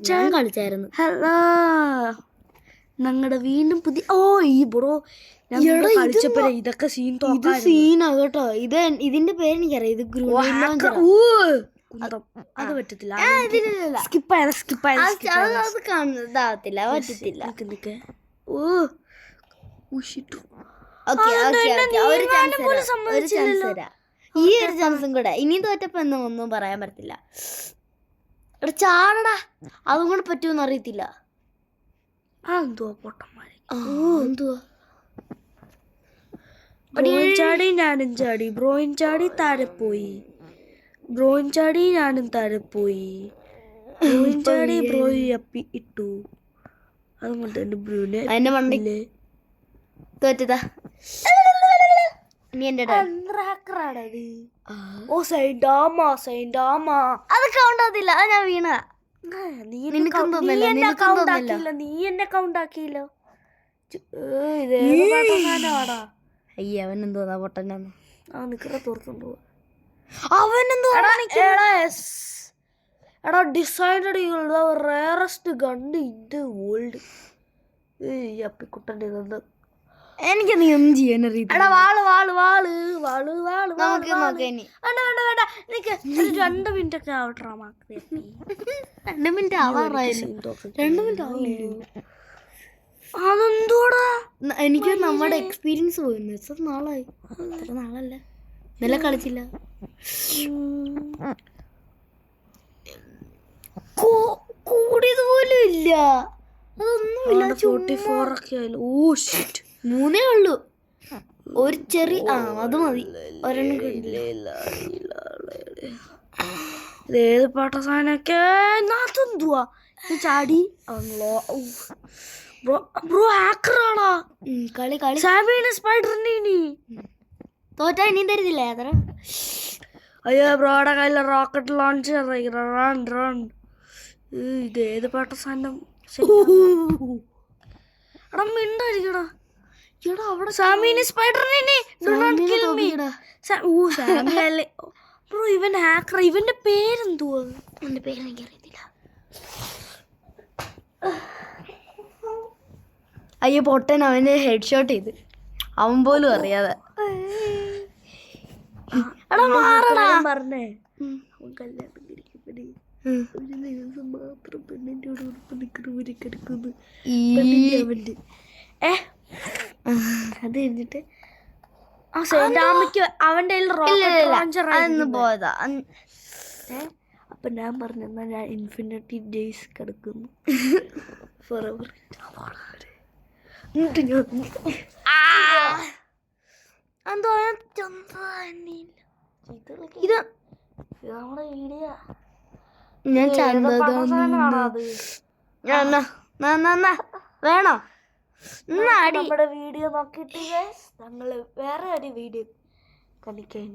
ഞാൻ കളിച്ചായിരുന്നു. ഹലോ, ഞങ്ങളുടെ വീണ്ടും പുതിയ ഈ ബ്രോ കളിച്ചപ്പോഴേ ഇതൊക്കെ സീനാ കേട്ടോ. ഇതിന്റെ പേര് എനിക്കറിയാം. ഇത് അത് പറ്റത്തില്ല. അത് കാണുന്നതാവത്തില്ല, പറ്റത്തില്ല. ഈ ഒരു ചാൻസും കൂടെ. ഇനി തോറ്റപ്പോ ഒന്നും പറയാൻ പറ്റത്തില്ല. ചാടടാ, അതും കൂടെ പറ്റുമെന്ന് അറിയത്തില്ല. ചാടി ഞാനും ചാടി, ബ്രോയും ചാടി താഴെ പോയി. ബ്രോയും ചാടി ഞാനും താഴെ പോയി. ബ്രോയും ചാടി ബ്രോയും അപ്പി ഇട്ടു. അതുകൊണ്ട് എന്റെ ബ്രൂനെ അതിന്റെ മണ്ടേ തോറ്റതാ. അതൊക്കെ ഉണ്ടാകത്തില്ല. അത് ഞാൻ വീണ. നീ എന്നെ കൗണ്ട് ആക്കിയില്ലോ. അയ്യ, അവനെന്തോന്നാ പൊട്ടനാന്ന്. എടാ designed rarest gun in the world. അപ്പിക്കുട്ടൻ്റെ ഇതൊന്ന് എനിക്ക് നീ ഒന്നും ചെയ്യാൻ അറിയില്ല. വേണ്ട 2 മിനിറ്റ് ഒക്കെ ആവട്ടെ. 2 മിനിറ്റ് ആവാറായിരുന്നു. 2 മിനിറ്റ് ആവില്ല. അതെന്തോടാ, എനിക്ക് നമ്മുടെ എക്സ്പീരിയൻസ് പോയിരുന്നു. എത്ര നാളായി? എത്ര നാളല്ല, ഇന്നലെ കളിച്ചില്ല. കൂടിയത് പോലും ഇല്ല. അതൊന്നുമില്ല. 44 ഒക്കെ ആയാലും 3 ഉള്ളൂ. ഒരു ചെറിയ അത് മതി. ഒരെണ്ണം ഏത് പാട്ട സാധനൊക്കെ എന്തുവാ ചാടി. ബ്രോ ഹാക്കറാണോ? കളി സ്പൈഡറിന് തോറ്റാ ഇനി തരുന്നില്ല. അത്ര അയ്യോ, ബ്രോയുടെ കയ്യിൽ റോക്കറ്റ് ലോഞ്ചർ. റൺ. ഇത് ഏത് പാട്ട സാധനം? എടാ മിണ്ടായിരിക്കടാ. അവിടെ ബ്രോ ഇവൻ ഹാക്കർ. ഇവന്റെ പേരെന്തുവാ? എന്റെ പേര് എനിക്കറിയത്തില്ല. അയ്യോ പൊട്ടൻ, അവന് ഹെഡ് ഷോട്ട് ചെയ്ത് അവൻ പോലും അറിയാതെ. പറഞ്ഞേ അവൻ കല്യാണം കഴിക്കുമ്പോഴേ ഒരു ദിവസം മാത്രം പെണ്ണിന്റെ ഉടുപ്പ് നിൽക്കുന്നവരെ കിടക്കുന്നു. അത് കഴിഞ്ഞിട്ട് അവന്റെ പോയതാ. അപ്പൊ ഞാൻ പറഞ്ഞു, ഞാൻ ഇൻഫിനിറ്റി ഡേയ്സ് കിടക്കുന്നു. ഫോറെവർ. ഇത് നമ്മുടെ വീഡിയോ. ഞാൻ വേണോ? നമ്മുടെ വീഡിയോ നോക്കിയിട്ട് ഞങ്ങള് വേറെ ഒരു വീഡിയോ കാണിക്കാം.